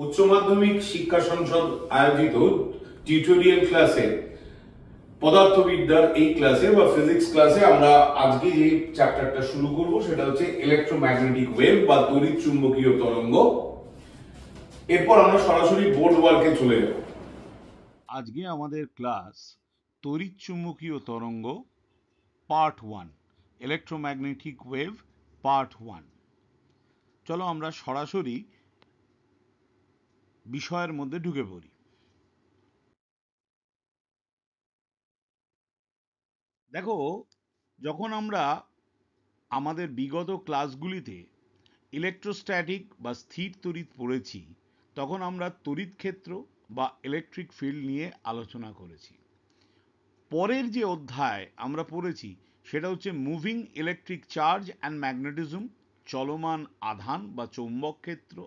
উচ্চ মাধ্যমিক শিক্ষা সংসদ আয়োজিত টিউটোরিয়াল ক্লাসে পদার্থবিদ্যার এই ক্লাসে বা ফিজিক্স ক্লাসে আমরা আজকে যে চ্যাপ্টারটা শুরু করব সেটা হচ্ছে ইলেকট্রোম্যাগনেটিক ওয়েভ বা তড়িৎ চুম্বকীয় তরঙ্গ। এরপর আমরা সরাসরি বোর্ড ওয়ার্কে চলে যাব। আজকে আমাদের ক্লাস তড়িৎ চুম্বকীয় তরঙ্গ পার্ট 1, ইলেকট্রোম্যাগনেটিক ওয়েভ পার্ট 1। চলো আমরা সরাসরি বিষয়ের মধ্যে ঢুকে পড়ি। দেখো, যখন আমরা আমাদের বিগত ক্লাসগুলিতে ইলেকট্রোস্ট্যাটিক বা স্থির তড়িৎ পড়েছি, তখন আমরা তড়িৎ ক্ষেত্র বা ইলেকট্রিক ফিল্ড নিয়ে আলোচনা করেছি। পরের যে অধ্যায় আমরা পড়েছি সেটা হচ্ছে moving electric charge and magnetism, চলমান আধান বা চৌম্বক ক্ষেত্র।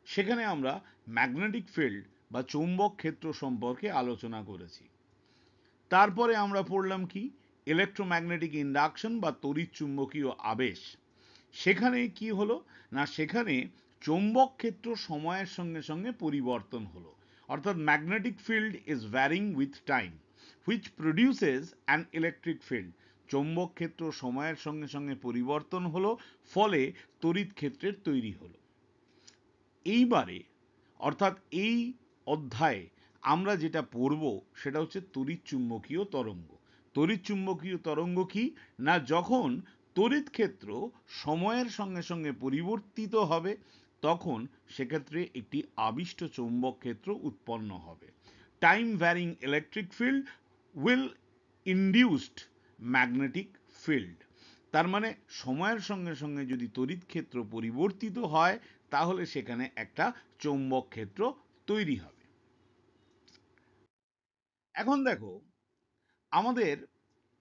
সেখানে আমরা ম্যাগনেটিক ফিল্ড বা চৌম্বক ক্ষেত্র সম্পর্কে আলোচনা করেছি। তারপরে আমরা পড়লাম কি, ইলেকট্রোম্যাগনেটিক ইন্ডাকশন বা তড়িৎ চুম্বকীয় আবেশ। সেখানে কি হলো না, সেখানে চৌম্বক ক্ষেত্র সময়ের সঙ্গে সঙ্গে পরিবর্তন হলো, অর্থাৎ magnetic field is varying with time which produces an electric field. চৌম্বক ক্ষেত্র সময়ের সঙ্গে সঙ্গে পরিবর্তন হলো, ফলে তড়িৎ ক্ষেত্রের তৈরি হলো। এইবারে অর্থাৎ এই অধ্যায়ে আমরা যেটা পড়ব সেটা হচ্ছে তড়িৎ চুম্বকীয় তরঙ্গ। তড়িৎ চুম্বকীয় তরঙ্গ কি না, যখন তড়িৎ ক্ষেত্র সময়ের সঙ্গে সঙ্গে পরিবর্তিত হবে তখন সেক্ষেত্রে একটি আবিষ্ট চৌম্বক ক্ষেত্র উৎপন্ন হবে। Time varying electric field will induced magnetic field. তার মানে সময়ের সঙ্গে সঙ্গে যদি তড়িৎ ক্ষেত্র পরিবর্তিত হয় তাহলে সেখানে একটা চৌম্বক ক্ষেত্র তৈরি হবে। এখন দেখো, আমাদের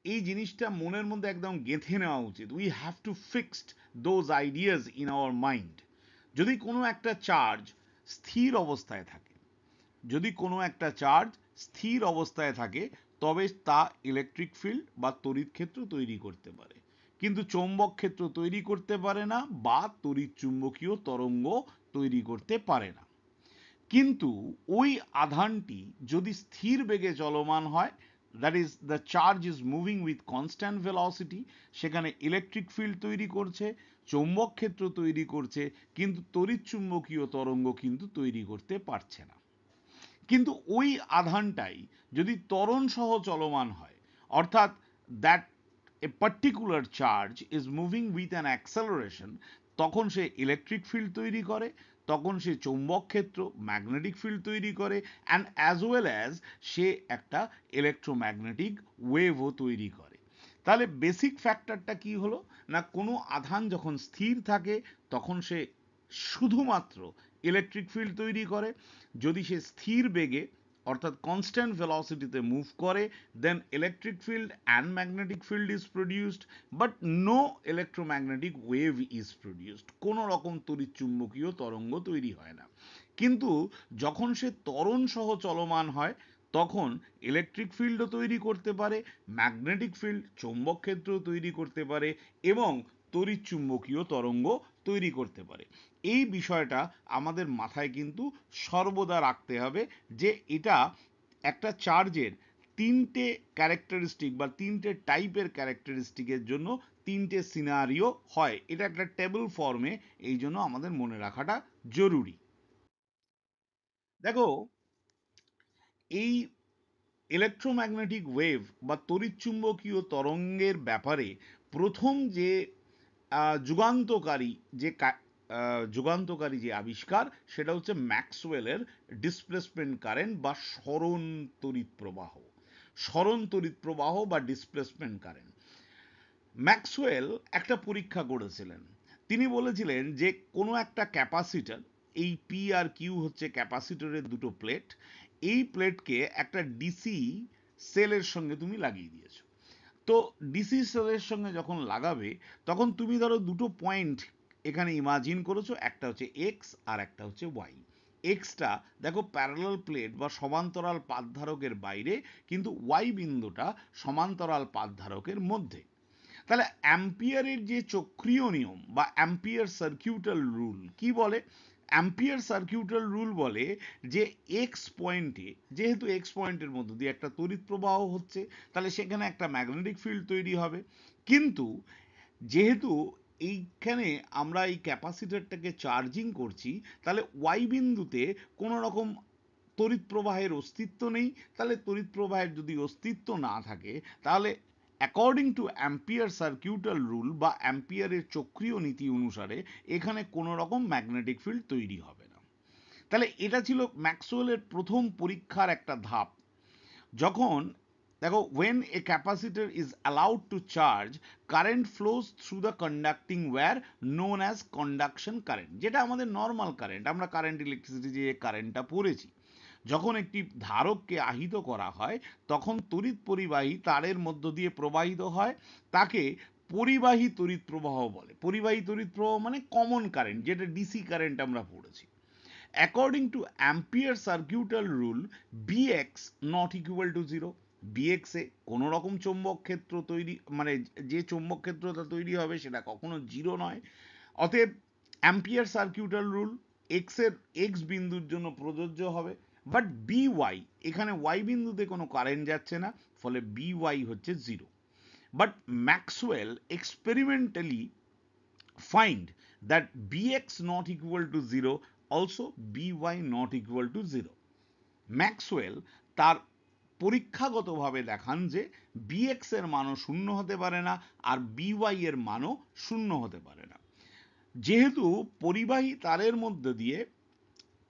এই জিনিসটা মনের মধ্যে একদম গেঁথে নেওয়া উচিত। We have to fixed those ideas in our mind. যদি কোনো একটা চার্জ স্থির অবস্থায় থাকে, যদি কোনো একটা চার্জ স্থির অবস্থায় থাকে তবে তা ইলেকট্রিক ফিল্ড বা তড়িৎ ক্ষেত্র তৈরি করতে পারে, কিন্তু চৌম্বক ক্ষেত্র তৈরি করতে পারে না বা তড়িৎ চুম্বকীয় তরঙ্গ তৈরি করতে পারে না। কিন্তু ওই আধানটি যদি স্থির বেগে চলমান হয়, that is the charge is moving with constant velocity, সেখানে ইলেকট্রিক ফিল্ড তৈরি করছে, চৌম্বক ক্ষেত্র তৈরি করছে, কিন্তু তড়িৎ চুম্বকীয় তরঙ্গ কিন্তু তৈরি করতে পারছে না। কিন্তু ওই আধানটাই যদি ত্বরণ সহ চলমান হয়, অর্থাৎ that a particular charge is moving with an acceleration, তখন সে ইলেকট্রিক ফিল্ড তৈরি করে, তখন সে চৌম্বক ক্ষেত্র ম্যাগনেটিক ফিল্ড তৈরি করে, অ্যান্ড অ্যাজ ওয়েল অ্যাজ সে একটা ইলেকট্রোম্যাগনেটিক ওয়েভও তৈরি করে। তাহলে বেসিক ফ্যাক্টরটা কি হলো না, কোনো আধান যখন স্থির থাকে তখন সে শুধুমাত্র ইলেকট্রিক ফিল্ড তৈরি করে। যদি সে স্থির বেগে অর্থাৎ কনস্ট্যান্ট ভেলোসিটিতে মুভ করে, then electric field and magnetic field is produced, but no electromagnetic wave is produced. কোনো রকম তড়িৎ চুম্বকীয় তরঙ্গ তৈরি হয় না। কিন্তু যখন সে ত্বরণ সহ চলমান হয় তখন ইলেকট্রিক ফিল্ডও তৈরি করতে পারে, ম্যাগনেটিক ফিল্ড চৌম্বক ক্ষেত্র তৈরি করতে পারে এবং তড়িৎ চুম্বকীয় তরঙ্গ তৈরি করতে পারে। এই বিষয়টা আমাদের মাথায় কিন্তু সর্বদা রাখতে হবে যে এটা একটা চার্জের তিনটে ক্যারেক্টারিস্টিক বা তিনটে টাইপের ক্যারেক্টারিস্টিকের জন্য তিনটে সিনারিও হয়। এটা একটা টেবিল ফর্মে, এই জন্য আমাদের মনে রাখাটা জরুরি। দেখো, এই ইলেকট্রোম্যাগনেটিক ওয়েভ বা তড়িৎচুম্বকীয় তরঙ্গের ব্যাপারে প্রথম যে যুগান্তকারী যে যুগান্তকারী যে আবিষ্কার সেটা হচ্ছে ম্যাক্সওয়েলের ডিসপ্লেসমেন্ট কারেন্ট বা সরণ তড়িৎ প্রবাহ। সরণ তড়িৎ প্রবাহ বা ডিসপ্লেসমেন্ট কারেন্ট। ম্যাক্সওয়েল একটা পরীক্ষা করেছিলেন। তিনি বলেছিলেন যে কোনো একটা ক্যাপাসিটর, এই পি আর কিউ হচ্ছে ক্যাপাসিটরের দুটো প্লেট, এই প্লেটকে একটা ডিসি সেলের সঙ্গে তুমি লাগিয়ে দিয়েছো। তো ডিসি সেলের সঙ্গে যখন লাগাবে তখন তুমি ধরো দুটো পয়েন্ট এখানে ইমাজিন করেছো, একটা হচ্ছে এক্স আর একটা হচ্ছে ওয়াই। এক্সটা দেখো প্যারালাল প্লেট বা সমান্তরাল পাতধারকের বাইরে, কিন্তু ওয়াই বিন্দুটা সমান্তরাল পাতধারকের মধ্যে। তাহলে অ্যাম্পিয়ারের যে চক্রীয় নিয়ম বা অ্যাম্পিয়ার সার্কিউটাল রুল কি বলে, অ্যাম্পিয়ার সার্কিউটাল রুল বলে যে এক্স পয়েন্টে, যেহেতু এক্স পয়েন্টের মধ্য দিয়ে একটা তড়িৎ প্রবাহ হচ্ছে, তাহলে সেখানে একটা ম্যাগনেটিক ফিল্ড তৈরি হবে। কিন্তু যেহেতু এইখানে আমরা এই ক্যাপাসিটরটাকে চার্জিং করছি, তাহলে ওয়াই বিন্দুতে কোনো রকম তড়িৎ প্রবাহের অস্তিত্ব নেই। তাহলে তড়িৎ প্রবাহের যদি অস্তিত্ব না থাকে, তাহলে অ্যাকর্ডিং টু অ্যাম্পিয়ার সার্কিউটাল রুল বা অ্যাম্পিয়ারের চক্রীয় নীতি অনুসারে এখানে কোনো রকম ম্যাগনেটিক ফিল্ড তৈরি হবে না। তাহলে এটা ছিল ম্যাক্সওয়েলের প্রথম পরীক্ষার একটা ধাপ। যখন দেখো, when a capacitor is allowed to charge, current flows through the conducting wire known as conduction current, যেটা আমাদের নর্মাল কারেন্ট, আমরা কারেন্ট ইলেকট্রিসিটি যে কারেন্টটা পড়েছি। যখন একটি ধারককে আহিত করা হয়, তখন তড়িৎ পরিবাহী তারের মধ্য দিয়ে প্রবাহিত হয়, তাকে পরিবাহী তড়িৎ প্রবাহ বলে। পরিবাহী তড়িৎ প্রবাহ মানে কমন কারেন্ট, যেটা ডিসি কারেন্ট আমরা পড়েছি। According to Ampere circuital rule, Bx not equal to 0. Bx এ কোনো রকম চৌম্বক ক্ষেত্র তৈরি, মানে যে চৌম্বক ক্ষেত্রটা তৈরি হবে সেটা কখনো 0 নয়। অতএব অ্যাম্পিয়ার সার্কিউটাল রুল এক্স এর এক্স বিন্দুর জন্য প্রযোজ্য হবে। বাট বিওয়াই, এখানে ওয়াই বিন্দুতে কোনো কারেন্ট যাচ্ছে না, ফলে বিওয়াই হচ্ছে 0। But Maxwell experimentally find that bx not equal to 0, also by not equal to 0. Maxwell তার পরীক্ষাগতভাবে দেখান যে bx এর মানও শূন্য হতে পারে না, আর by এর মানও শূন্য হতে পারে না। যেহেতু পরিবাহী তারের মধ্যে দিয়ে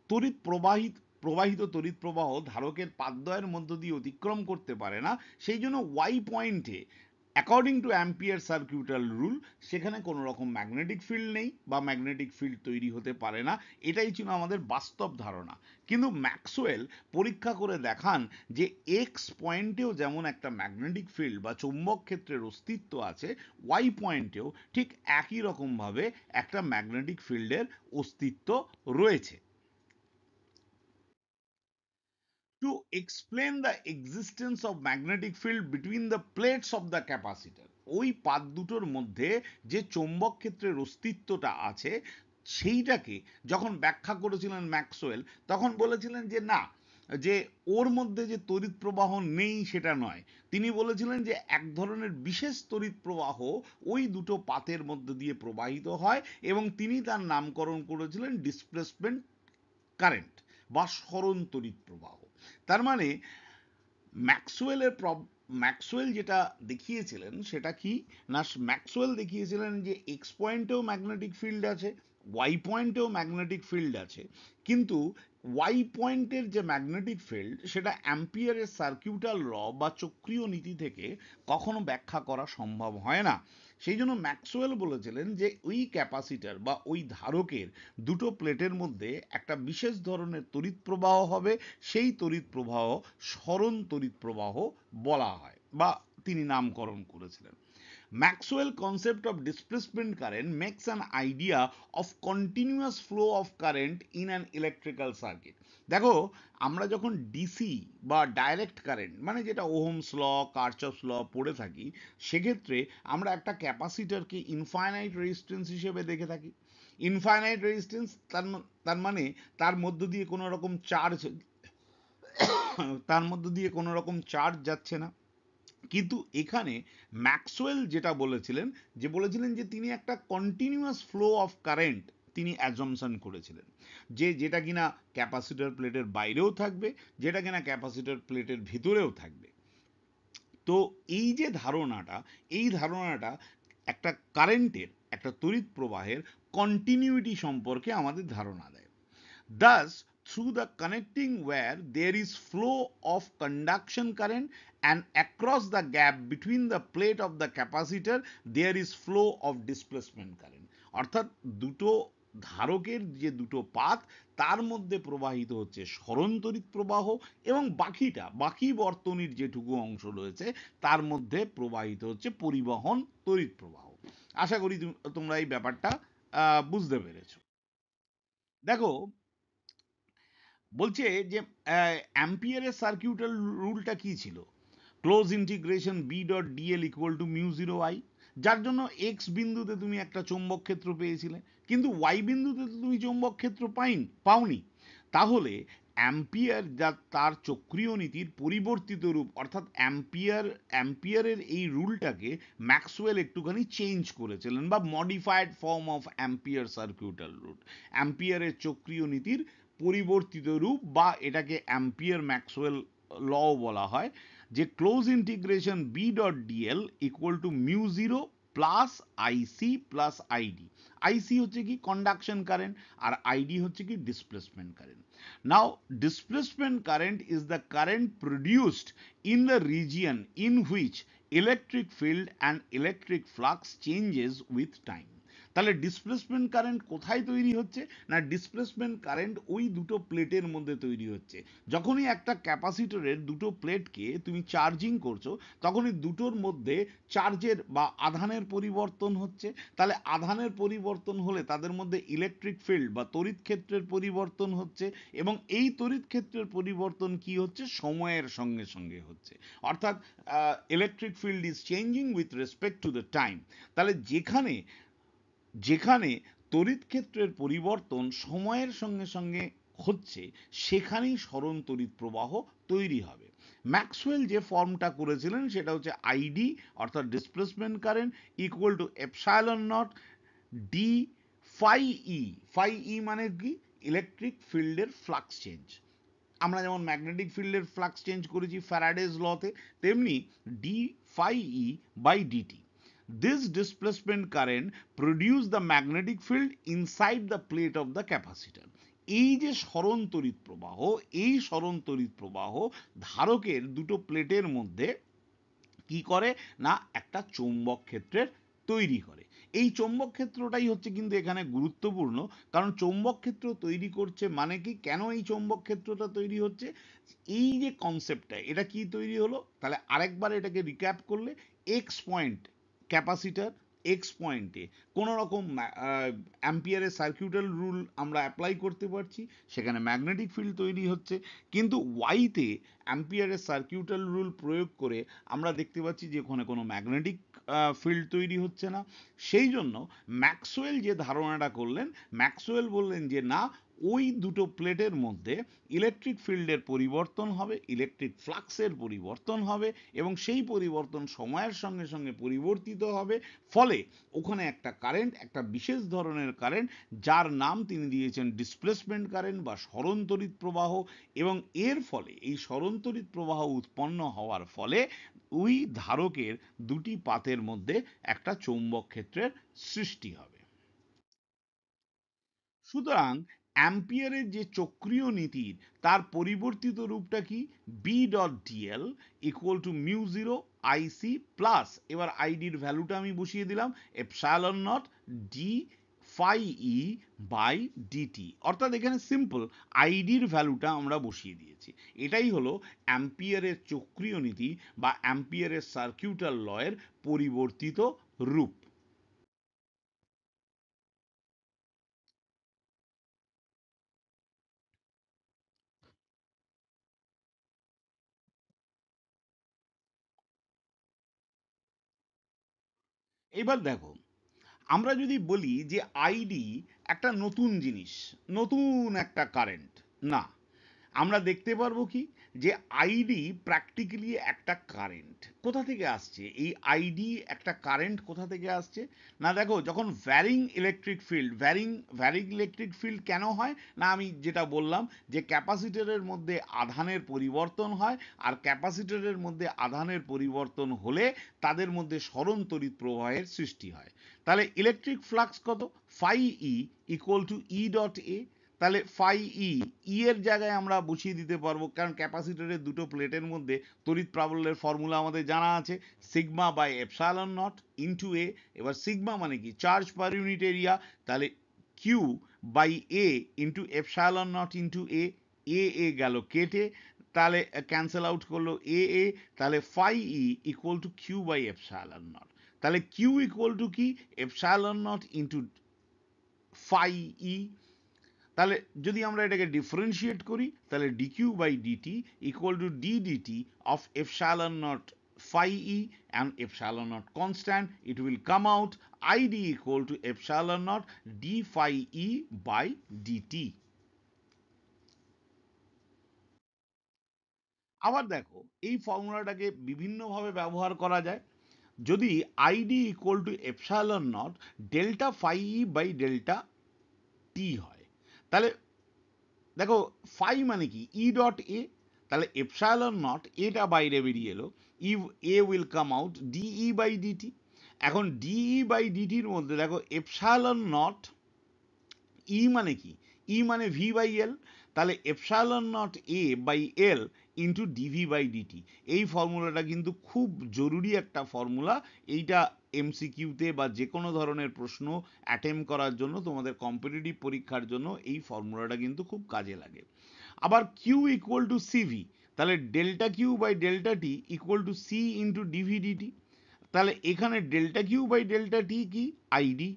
তড়িৎ প্রবাহিত তড়িৎ প্রবাহ ধারকের পাদদ্বয়ের মধ্য দিয়ে অতিক্রম করতে পারে না, সেই জন্য ওয়াই পয়েন্টে অ্যাকর্ডিং টু অ্যাম্পিয়ার সার্কিউটাল রুল সেখানে কোনো রকম ম্যাগনেটিক ফিল্ড নেই বা ম্যাগনেটিক ফিল্ড তৈরি হতে পারে না। এটাই ছিল আমাদের বাস্তব ধারণা। কিন্তু ম্যাক্সওয়েল পরীক্ষা করে দেখান যে এক্স পয়েন্টেও যেমন একটা ম্যাগনেটিক ফিল্ড বা চৌম্বক ক্ষেত্রের অস্তিত্ব আছে, ওয়াই পয়েন্টেও ঠিক একই রকমভাবে একটা ম্যাগনেটিক ফিল্ডের অস্তিত্ব রয়েছে। To explain the existence of magnetic field between the plates of the capacitor, ওই পাত দুটোর মধ্যে যে চৌম্বক ক্ষেত্রের অস্তিত্বটা আছে সেইটাকে যখন ব্যাখ্যা করেছিলেন ম্যাক্সওয়েল, তখন বলেছিলেন যে না, যে ওর মধ্যে যে তড়িৎ প্রবাহ নেই সেটা নয়। তিনি বলেছিলেন যে এক ধরনের বিশেষ তড়িৎ প্রবাহ ওই দুটো পাতের মধ্যে দিয়ে প্রবাহিত হয়, এবং তিনি তার নামকরণ করেছিলেন ডিসপ্লেসমেন্ট কারেন্ট বা সরণ তড়িৎ প্রবাহ। তার মানে ম্যাক্সওয়েল যেটা দেখিয়েছিলেন সেটা কি না, ম্যাক্সওয়েল দেখিয়েছিলেন যে এক্স পয়েন্টেও ম্যাগনেটিক ফিল্ড আছে, ওয়াই পয়েন্টেও ম্যাগনেটিক ফিল্ড আছে, কিন্তু ওয়াই পয়েন্টের যে ম্যাগনেটিক ফিল্ড সেটা অ্যাম্পিয়ারের সার্কিউটাল ল বা চক্রীয় নীতি থেকে কখনো ব্যাখ্যা করা সম্ভব হয় না। সেই জন্য ম্যাক্সওয়েল বলেছিলেন যে ওই ক্যাপাসিটর বা ওই ধারকের দুটো প্লেটের মধ্যে একটা বিশেষ ধরনের তড়িৎ প্রবাহ হবে, সেই তড়িৎ প্রবাহ সরণ তড়িৎ প্রবাহ বলা হয় বা তিনি নামকরণ করেছিলেন। Maxwell concept of displacement current makes an idea of continuous flow of current in an electrical circuit. দেখো, আমরা যখন ডিসি বা ডাইরেক্ট কারেন্ট মানে যেটা ওহমস ল, কার্চফস ল পড়ে থাকি, সেক্ষেত্রে আমরা একটা ক্যাপাসিটরকে ইনফাইনাইট রেজিস্ট্যান্স হিসেবে দেখে থাকি। ইনফাইনাইট রেজিস্ট্যান্স তার মানে তার মধ্য দিয়ে কোনো রকম চার্জ যাচ্ছে না। কিন্তু এখানে ম্যাক্সওয়েল যেটা বলেছিলেন যে তিনি একটা কন্টিনিউয়াস ফ্লো অফ কারেন্ট তিনি অ্যাজম্পশন করেছিলেন, যেটা কিনা ক্যাপাসিটর প্লেটের বাইরেও থাকবে, যেটা কিনা ক্যাপাসিটর প্লেটের ভিতরেও থাকবে। তো এই যে ধারণাটা একটা কারেন্টের, একটা তড়িৎ প্রবাহের কন্টিনিউইটি সম্পর্কে আমাদের ধারণা দেয়। Thus, through the connecting wire, there is flow of conduction current, and across the gap between the plate of the capacitor, there is flow of displacement current. অর্থাৎ দুটো ধারকের যে দুটো পাত তার মধ্যে প্রবাহিত হচ্ছে সরণ তড়িৎ প্রবাহ, এবং বাকি বর্তনীর যেটুকু অংশ রয়েছে তার মধ্যে প্রবাহিত হচ্ছে পরিবহন তড়িৎ প্রবাহ। আশা করি তোমরা এই ব্যাপারটা বুঝতে পেরেছো। দেখো, বলছে যে অ্যাম্পিয়ারের সার্কিউটাল রুলটা কি ছিল? Close integration B dot dl equal to mu zero I. যার জন্য এক্স বিন্দুতে তুমি একটা চৌম্বক ক্ষেত্র পেয়েছিলে, কিন্তু ওয়াই বিন্দুতে তো তুমি চৌম্বক ক্ষেত্র পাওনি। তাহলে অ্যাম্পিয়ার যা তার চক্রীয় নীতির পরিবর্তিত রূপ, অর্থাৎ অ্যাম্পিয়ারের এই রুলটাকে ম্যাক্সওয়েল একটুখানি চেঞ্জ করেছিলেন, বা modified form of ampere circuital route, অ্যাম্পিয়ারের চক্রীয় নীতির পরিবর্তিত রূপ, বা এটাকে অ্যাম্পিয়ার ম্যাক্সওয়েল ল বলা হয়, যে close integration B dot dl equal to mu zero plus IC plus ID. IC হচ্ছে কি কন্ডাকশন কারেন্ট, আর আইডি হচ্ছে কি displacement current. Now displacement current is the current produced in the region in which electric field and electric flux changes with time। তাহলে displacement current কোথায় তৈরি হচ্ছে না, ডিসপ্লেসমেন্ট কারেন্ট ওই দুটো প্লেটের মধ্যে তৈরি হচ্ছে। যখনই একটা ক্যাপাসিটরের দুটো প্লেটকে তুমি চার্জিং করছো, তখনই দুটোর মধ্যে চার্জের বা আধানের পরিবর্তন হচ্ছে। তাহলে আধানের পরিবর্তন হলে তাদের মধ্যে ইলেকট্রিক ফিল্ড বা তড়িৎ ক্ষেত্রের পরিবর্তন হচ্ছে, এবং এই তড়িৎ ক্ষেত্রের পরিবর্তন কি হচ্ছে, সময়ের সঙ্গে সঙ্গে হচ্ছে। অর্থাৎ electric field is changing with respect to the time. তাহলে যেখানে যেখানে তড়িৎ ক্ষেত্রের পরিবর্তন সময়ের সঙ্গে সঙ্গে হচ্ছে, সেখানেই সরণ তড়িৎ প্রবাহ তৈরি হবে। ম্যাক্সওয়েল যে ফর্মটা করেছিলেন সেটা হচ্ছে আইডি, অর্থাৎ displacement current, equal to epsilon naught d phi E. Phi E মানে কি, ইলেকট্রিক ফিল্ডের ফ্লাক্স চেঞ্জ। আমরা যেমন ম্যাগনেটিক ফিল্ডের ফ্লাক্স চেঞ্জ করেছি ফ্যারাডেজ লতে, তেমনি d phi E by dt. This displacement current produce the magnetic field inside the plate of the capacitor। এই যে সরণ তড়িৎ প্রবাহ, এই সরণ তড়িৎ প্রবাহ ধারকের দুটো প্লেটের মধ্যে কি করে না, একটা চৌম্বক ক্ষেত্রের তৈরি করে। এই চৌম্বক ক্ষেত্রটাই হচ্ছে কিন্তু এখানে গুরুত্বপূর্ণ, কারণ চৌম্বক ক্ষেত্র তৈরি করছে মানে কি, কেন এই চৌম্বক ক্ষেত্রটা তৈরি হচ্ছে, এই যে কনসেপ্টটা, এটা কি তৈরি হলো, তাহলে আরেকবার এটাকে রিক্যাপ করলে, এক্স পয়েন্ট ক্যাপাসিটার, এক্স পয়েন্টে কোনো রকম অ্যাম্পিয়ারের সার্কিউটাল রুল আমরা অ্যাপ্লাই করতে পারছি, সেখানে ম্যাগনেটিক ফিল্ড তৈরি হচ্ছে। কিন্তু ওয়াইতে অ্যাম্পিয়ারের সার্কিউটাল রুল প্রয়োগ করে আমরা দেখতে পাচ্ছি যে ওখানে কোনো ম্যাগনেটিক ফিল্ড তৈরি হচ্ছে না। সেই জন্য ম্যাক্সওয়েল যে ধারণাটা করলেন, ম্যাক্সওয়েল বললেন যে না, ওই দুটো প্লেটের মধ্যে ইলেকট্রিক ফিল্ডের পরিবর্তন হবে, ইলেকট্রিক ফ্লাক্সের পরিবর্তন হবে, এবং সেই পরিবর্তন সময়ের সঙ্গে সঙ্গে পরিবর্তিত হবে। ফলে ওখানে একটা কারেন্ট, একটা বিশেষ ধরনের কারেন্ট, যার নাম তিনি দিয়েছেন ডিসপ্লেসমেন্ট কারেন্ট বা সরণ তড়িৎ প্রবাহ, এবং এর ফলে এই সরণ তড়িৎ প্রবাহ উৎপন্ন হওয়ার ফলে ওই ধারকের দুটি পাতের মধ্যে একটা চৌম্বক ক্ষেত্রের সৃষ্টি হবে। সুতরাং অ্যাম্পিয়ারের যে চক্রীয় নীতির তার পরিবর্তিত রূপটা কি, B dot dl equal to mu zero IC plus, এবার আইডির ভ্যালুটা আমি বসিয়ে দিলাম, epsilon naught d phi E by dt. অর্থাৎ এখানে সিম্পল আইডির ভ্যালুটা আমরা বসিয়ে দিয়েছি। এটাই হলো অ্যাম্পিয়ারের চক্রীয় নীতি বা অ্যাম্পিয়ারের সার্কিউটাল লয়ের পরিবর্তিত রূপ। এবার দেখো, আমরা যদি বলি যে আইডি একটা নতুন জিনিস, নতুন একটা কারেন্ট, না, আমরা দেখতে পারবো কি, যে আইডি প্র্যাকটিক্যালি একটা কারেন্ট। কোথা থেকে আসছে এই আইডি, একটা কারেন্ট কোথা থেকে আসছে না, দেখো, যখন varying electric field, varying electric field কেন হয় না, আমি যেটা বললাম যে ক্যাপাসিটরের মধ্যে আধানের পরিবর্তন হয়, আর ক্যাপাসিটরের মধ্যে আধানের পরিবর্তন হলে তাদের মধ্যে সরণ তড়িৎ প্রবাহের সৃষ্টি হয়। তাহলে ইলেকট্রিক ফ্লাক্স কত, phi E equal to E dot A. তাহলে ফাই ই, ই এর জায়গায় আমরা বসিয়ে দিতে পারবো, কারণ ক্যাপাসিটরের দুটো প্লেটের মধ্যে তড়িৎ প্রাবল্যের ফর্মুলা আমাদের জানা আছে, sigma by epsilon naught into A. এবার সিগমা মানে কি, চার্জ পার ইউনিট এরিয়া, তাহলে Q by A into epsilon naught into A, A গেল কেটে, তাহলে ক্যান্সেল আউট করলো এ, তাহলে phi E equal to Q by epsilon naught. তাহলে কিউ ইকুয়াল টু কি, epsilon naught into phi E. তাহলে যদি আমরা এটাকে ডিফারেন্সিয়েট করি, তাহলে dQ by dt equal to D dt of epsilon not phi e and epsilon naught constant, it will come out id equal to epsilon naught d phi e by dt. আবার দেখো এই ফর্মুলাটাকে বিভিন্নভাবে ব্যবহার করা যায়। যদি I D equal to epsilon naught delta phi E by delta T হয়, তাহলে দেখো ফাই মানে কি ই ডট এ, তাহলে এপসাইলন নট এটা বাইরে বেরিয়ে এলো, E A will come out dE by dt. এখন ডিই বাই ডিটির মধ্যে দেখো এপসাইলন নট ই মানে কি ই মানে ভি বাই এল, তাহলে epsilon naught A by L into dV by dt. এই ফর্মুলাটা কিন্তু খুব জরুরি একটা ফর্মুলা। এইটা এমসিকিউতে বা যে কোনো ধরনের প্রশ্ন অ্যাটেম্প করার জন্য, তোমাদের কম্পিটিটিভ পরীক্ষার জন্য এই ফর্মুলাটা কিন্তু খুব কাজে লাগে। আবার কিউ ইকুয়াল টু সিভি, তাহলে delta Q by delta T equal to C into dV dt. তাহলে এখানে delta Q by delta T কি ID,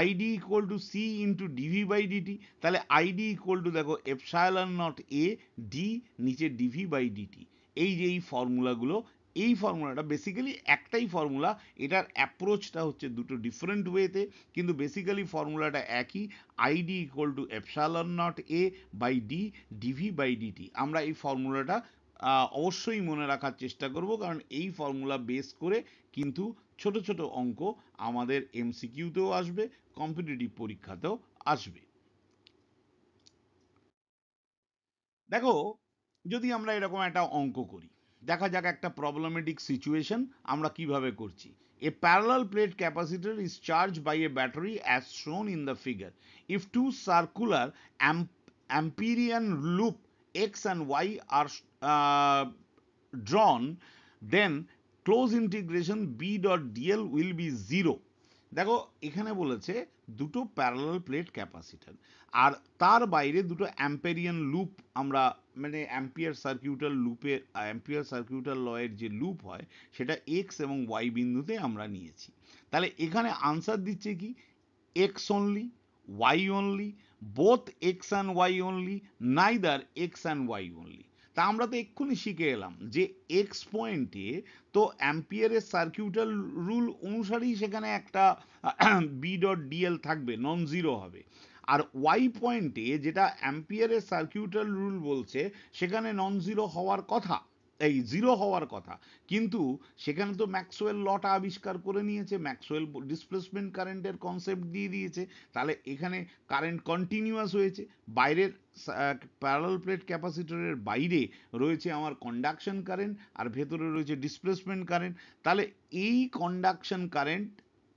ID equal to C into dV by dt. তাহলে আইডি ইকুয়াল টু দেখো epsilon naught A d নিচে dV by dt. এই যে এই ফর্মুলাগুলো, এই ফর্মুলাটা বেসিক্যালি একটাই ফর্মুলা, এটার অ্যাপ্রোচটা হচ্ছে দুটো ডিফারেন্ট ওয়েতে, কিন্তু বেসিক্যালি ফর্মুলাটা একই, ID equal to epsilon naught A by d dV by dt. আমরা এই ফর্মুলাটা অবশ্যই মনে রাখার চেষ্টা করব, কারণ এই ফর্মুলা বেস করে কিন্তু ছোট ছোট অঙ্ক আমাদের এমসিকিউতেও আসবে, কম্পিটিটিভ পরীক্ষাতেও আসবে। দেখো যদি আমরা এরকম একটা অঙ্ক করি, দেখা যাক একটা প্রবলেমেটিক সিচুয়েশন আমরা কিভাবে করছি। A parallel plate capacitor is charged by a battery as shown in the figure. If two circular Amperian loop X and Y are drawn, then close integration B dot dl will be 0. দেখো এখানে বলেছে দুটো parallel plate capacitor, আর তার বাইরে দুটো অ্যাম্পেরিয়ান loop, আমরা মানে ampere সার্কিউটার লয়ের যে লুপ হয় সেটা এক্স এবং ওয়াই বিন্দুতে আমরা নিয়েছি। তাহলে এখানে আনসার দিচ্ছে কি X only, Y only, both X and Y only, neither X and Y only. তা আমরা তো এক্ষুনি শিখে এলাম যে এক্স পয়েন্টে তো অ্যাম্পিয়ারের সার্কিউটাল রুল অনুসারেই সেখানে একটা বি ডট ডিএল থাকবে, নন জিরো হবে। আর ওয়াই পয়েন্টে যেটা অ্যাম্পিয়ারের সার্কিউটাল রুল বলছে সেখানে নন জিরো হওয়ার কথা, এই জিরো হওয়ার কথা, কিন্তু সেখানে তো ম্যাক্সওয়েল লটা আবিষ্কার করে নিয়েছে, ম্যাক্সওয়েল ডিসপ্লেসমেন্ট কারেন্টের কনসেপ্ট দিয়ে দিয়েছে। তাহলে এখানে কারেন্ট কন্টিনিউয়াস হয়েছে, বাইরের প্যারালাল প্লেট ক্যাপাসিটরের বাইরে রয়েছে আমার কন্ডাকশন কারেন্ট, আর ভেতরে রয়েছে ডিসপ্লেসমেন্ট কারেন্ট। তাহলে এই কন্ডাকশন কারেন্ট,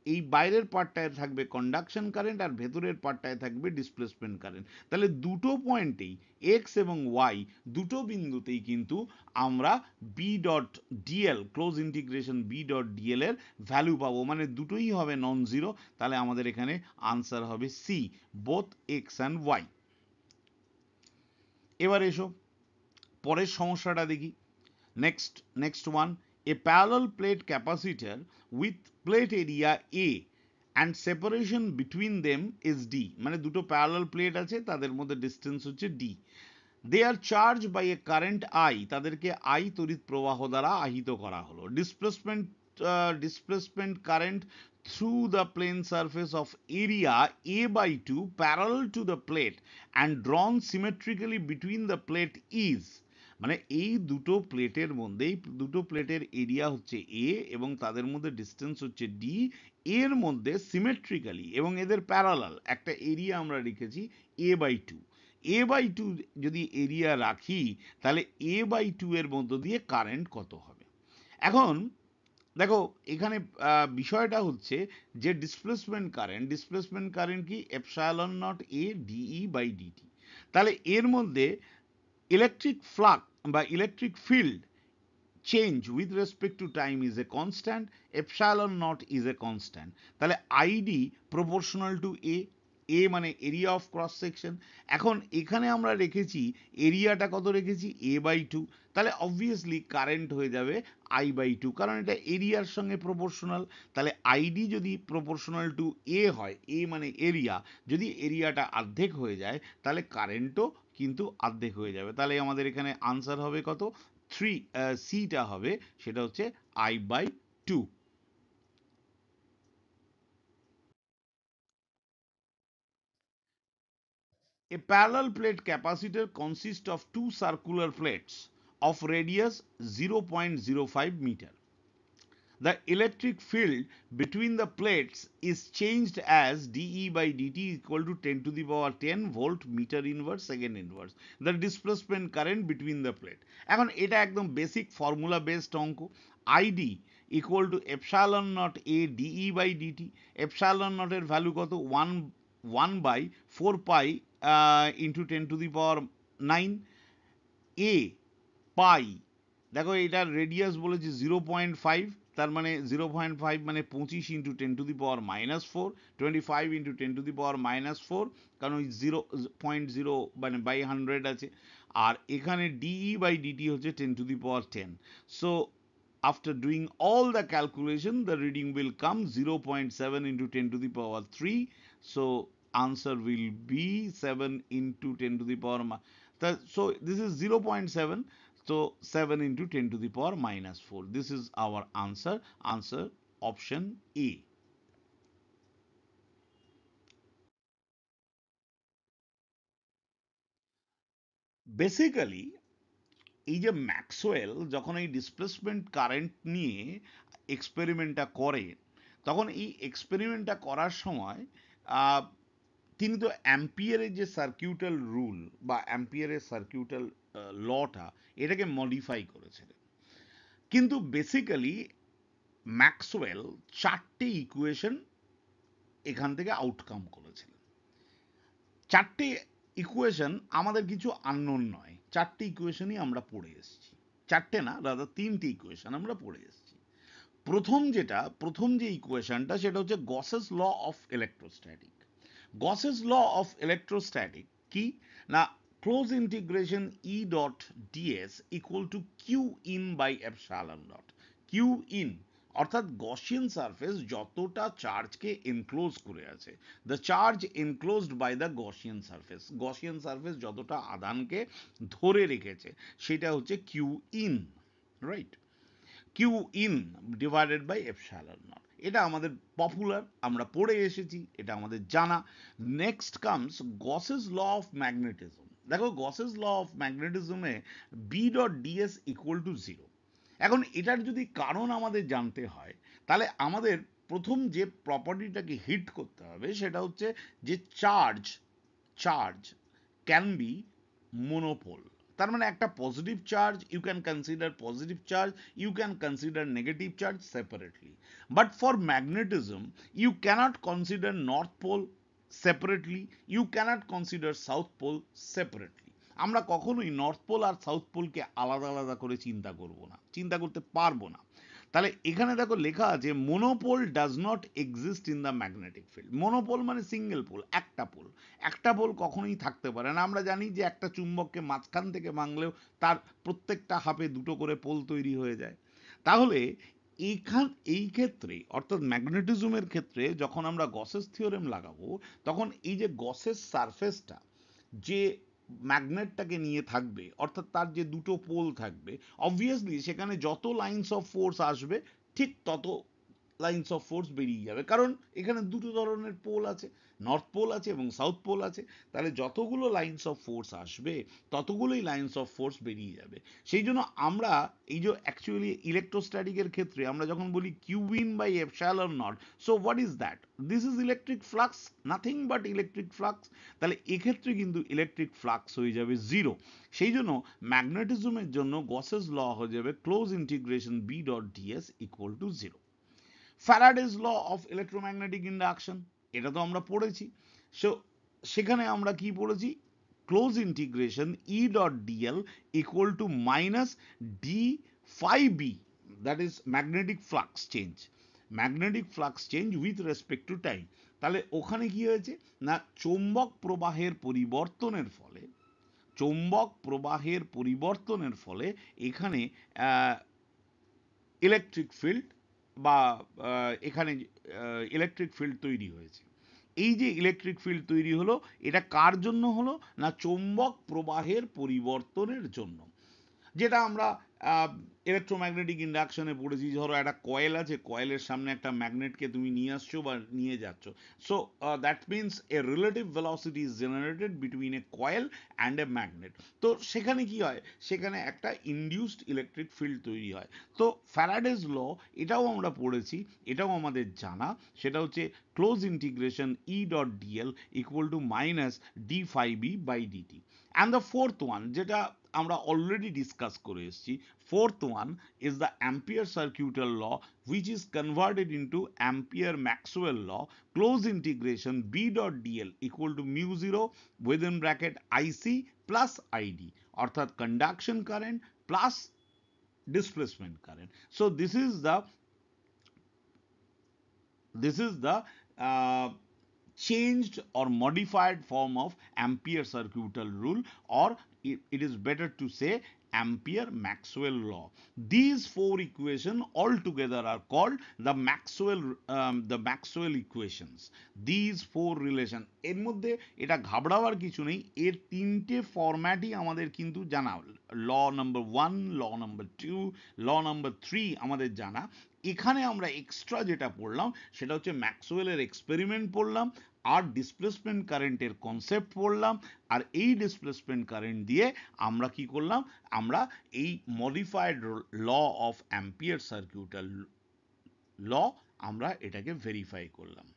এই বাইরের পার্টটায় থাকবে কন্ডাকশন কারেন্ট আর ভেতরের পার্টটায় থাকবে ডিসপ্লেসমেন্ট কারেন্ট। তাহলে দুটো পয়েন্টেই এক্স এবং ওয়াই দুটো বিন্দুতেই কিন্তু আমরা B dot dl, close integration B dot dl এর ভ্যালু পাবো, মানে দুটোই হবে নন জিরো। তাহলে আমাদের এখানে আনসার হবে C, both X and Y. এবার এসো পরের সমস্যাটা দেখি। Next one, a parallel plate capacitor with plate area A and separation between them is D, মানে দুটো প্যারালাল প্লেট আছে তাদের মধ্যে ডিস্টেন্স হচ্ছে D. They are charge by a current I, তাদেরকে আই তড়িৎ প্রবাহ দ্বারা আহিত করা হলো। Displacement current through the plane surface of area A by two parallel to the plate and ড্রন symmetrically between the plate is, মানে এই দুটো প্লেটের মধ্যে, এই দুটো প্লেটের এরিয়া হচ্ছে এ এবং তাদের মধ্যে ডিস্টেন্স হচ্ছে ডি, এর মধ্যে সিমেট্রিক্যালি এবং এদের প্যারালাল একটা এরিয়া আমরা রেখেছি A by two. A by two যদি এরিয়া রাখি তাহলে এ বাই টু এর মধ্য দিয়ে কারেন্ট কত হবে। এখন দেখো এখানে বিষয়টা হচ্ছে যে ডিসপ্লেসমেন্ট কারেন্ট কি epsilon naught A dE by dt. তাহলে এর মধ্যে ইলেকট্রিক ফ্লাক্স বা electric field change with respect to time is a constant, epsilon naught is a constant. তাহলে id proportional to a মানে এরিয়া অফ ক্রস সেকশন। এখন এখানে আমরা রেখেছি এরিয়াটা কত রেখেছি a বাই টু, তাহলে অবভিয়াসলি কারেন্ট হয়ে যাবে i বাই টু, কারণ এটা এরিয়ার সঙ্গে প্রপোর্শনাল। তাহলে id যদি প্রপোর্শনাল টু a হয়, a মানে এরিয়া, যদি এরিয়াটা অর্ধেক হয়ে যায় তাহলে কারেন্টও কিন্তু অর্ধেক হয়ে যাবে। তাহলে আমাদের এখানে আনসার হবে কত, সিটা হবে সেটা হচ্ছে I by 2. A parallel plate capacitor consists of two circular plates of radius 0.05 meter. The electric field between the plates is changed as dE by dt equal to 10 to the power 10 volt meter inverse second inverse. The displacement current between the plate. এখন এটা একদম basic formula based অঙ্ক। id equal to epsilon naught a dE by dt. epsilon naught এর value কত? 1 by 4 pi into 10 to the power 9 a পাই, দেখো এটার radius বলেছে 0.5, তার মানে 0.5 মানে 25 into 10 to the power -4, 25 into 10 to the power -4, কারণ ওই 0.0 মানে বাই 100 আছে, আর এখানে ডিই বাই ডিটি হচ্ছে 10 to the power 10। So after doing all the calculation the reading will come 0.7 into 10 to the power 3. So answer will be 7 into 10 to the power so this is 0.7, so 7 into 10 to the power -4. This is our answer. Answer option A. Basically এই যে Maxwell যখন এই displacement current নিয়ে এক্সপেরিমেন্টটা করে, তখন এই এক্সপেরিমেন্টটা করার সময় তিনি তো অ্যাম্পিয়ারের যে সার্কিউটাল রুল বা অ্যাম্পিয়ারের সার্কিউটাল লটা এটাকে মডিফাই করেছিলেন। কিন্তু বেসিক্যালি ম্যাক্সওয়েল 4টে ইকুয়েশন এখান থেকে আউটকাম করেছিলেন। 4টে ইকুয়েশন আমাদের কিছু আননোন নয়, 4টে ইকুয়েশনই আমরা পড়ে এসেছি। 4টে না, দাদা 3টে ইকুয়েশন আমরা পড়ে এসেছি। প্রথম যে ইকুয়েশনটা সেটা হচ্ছে Gauss's law of electrostatic. Gauss's law of electrostatic কি না, close integration E dot dS equal to Q in by epsilon dot. Q in অর্থাৎ গসিয়ান সারফেস যতটা চার্জকে এনক্লোজ করে আছে, the charge enclosed by the Gaussian surface, Gaussian surface যতটা আধানকে ধরে রেখেছে সেটা হচ্ছে Q in, right? Q in divided by epsilon naught. এটা আমাদের পপুলার, আমরা পড়ে এসেছি, এটা আমাদের জানা। Next comes Gauss's law of magnetism. দেখো গসেস ল অফ ম্যাগনেটিজমে B dot dS equal to 0। এখন এটার যদি কারণ আমাদের জানতে হয় তাহলে আমাদের প্রথম যে প্রপার্টিটাকে হিট করতে হবে সেটা হচ্ছে যে চার্জ ক্যান বি মোনোপোল। তার মানে একটা positive charge you can consider positive charge, you can consider negative charge separately, but for magnetism you can't consider north pole separately, you can't consider south pole separately. আমরা কখনোই north pole আর south পোলকে আলাদা আলাদা করে চিন্তা করব না, চিন্তা করতে পারবো না। তাহলে এখানে দেখো লেখা আছে monopole does not exist in the magnetic field. Monopole মানে সিঙ্গেল পোল, একটা পোল কখনোই থাকতে পারে না। আমরা জানি যে একটা চুম্বককে মাঝখান থেকে ভাঙলেও তার প্রত্যেকটা হাফে দুটো করে পোল তৈরি হয়ে যায়। তাহলে এই ক্ষেত্রে অর্থাৎ ম্যাগনেটিজমের ক্ষেত্রে যখন আমরা গসেস থিওরেম লাগাবো তখন এই যে গসেস সারফেসটা যে ম্যাগনেটটাকে নিয়ে থাকবে অর্থাৎ তার যে দুটো পোল থাকবে, অবভিয়াসলি সেখানে যত লাইন্স অফ ফোর্স আসবে ঠিক তত লাইন্স অফ ফোর্স বেরিয়ে যাবে, কারণ এখানে দুটো ধরনের পোল আছে, নর্থ পোল আছে এবং সাউথ পোল আছে। তাহলে যতগুলো লাইন্স অফ ফোর্স আসবে ততগুলোই লাইন্স অফ ফোর্স বেরিয়ে যাবে। সেই জন্য আমরা এই যে অ্যাকচুয়ালি ইলেকট্রোস্ট্যাটিকের ক্ষেত্রে আমরা যখন বলি Q in by epsilon naught, so what is that? This is electric flux, nothing but electric flux. তাহলে এক্ষেত্রে কিন্তু ইলেকট্রিক ফ্লাক্স হয়ে যাবে 0। সেই জন্য ম্যাগনেটিজমের জন্য গসেস ল হয়ে যাবে close integration B dot dS equal to 0। Faraday's law of electromagnetic induction, এটা তো আমরা পড়েছি। সো সেখানে আমরা কি পড়েছি? Close integration E dot dl equal to minus D phi B, that is magnetic flux change, magnetic flux change with respect to time. তাহলে ওখানে কি হয়েছে না, চৌম্বক প্রবাহের পরিবর্তনের ফলে এখানে ইলেকট্রিক ফিল্ড বা এখানে ইলেকট্রিক ফিল্ড তৈরি হয়েছে। এই যে ইলেকট্রিক ফিল্ড তৈরি হলো এটা কার জন্য হলো না, চৌম্বক প্রবাহের পরিবর্তনের জন্য, যেটা আমরা ইলেকট্রোম্যাগনেটিক ইন্ডাকশনে পড়েছি, ধরো একটা কয়েল আছে, কয়েলের সামনে একটা ম্যাগনেটকে তুমি নিয়ে আসছো বা নিয়ে যাচ্ছ, so that means a relative velocity is generated between A coil and a magnet. তো সেখানে কি হয়, সেখানে একটা ইনডিউসড ইলেকট্রিক ফিল্ড তৈরি হয়। তো ফ্যারাডেজ ল, এটাও আমরা পড়েছি, এটাও আমাদের জানা, সেটা হচ্ছে close integration E dot dl equal to minus D phi B by dt. And the fourth one, যেটা আমরা অলরেডি ডিসকাস করে এসেছি, fourth one is the Ampere circuital law, which is converted into Ampere Maxwell law, close integration B dot dl equal to mu 0 within bracket IC plus ID, অর্থাৎ conduction current plus displacement current. So this is the changed or modified form of Ampere circuital rule, or it is better to say Ampere Maxwell law. These four equations altogether are called the Maxwell equations. These four relation, এর মধ্যে এটা ঘাবড়াবার কিছু নেই, এর তিনটে ফরম্যাটই আমাদের কিন্তু জানা, ল নাম্বার 1, ল নাম্বার 2, ল নাম্বার 3 আমাদের জানা। এখানে আমরা এক্সট্রা যেটা পড়লাম সেটা হচ্ছে ম্যাক্সওয়েলের এক্সপেরিমেন্ট পড়লাম, আর ডিসপ্লেসমেন্ট কারেন্টের কনসেপ্ট পড়লাম, আর এই ডিসপ্লেসমেন্ট কারেন্ট দিয়ে আমরা কি করলাম, আমরা এই মডিফাইড ল অফ অ্যাম্পিয়ার সার্কিউটাল ল আমরা এটাকে ভেরিফাই করলাম।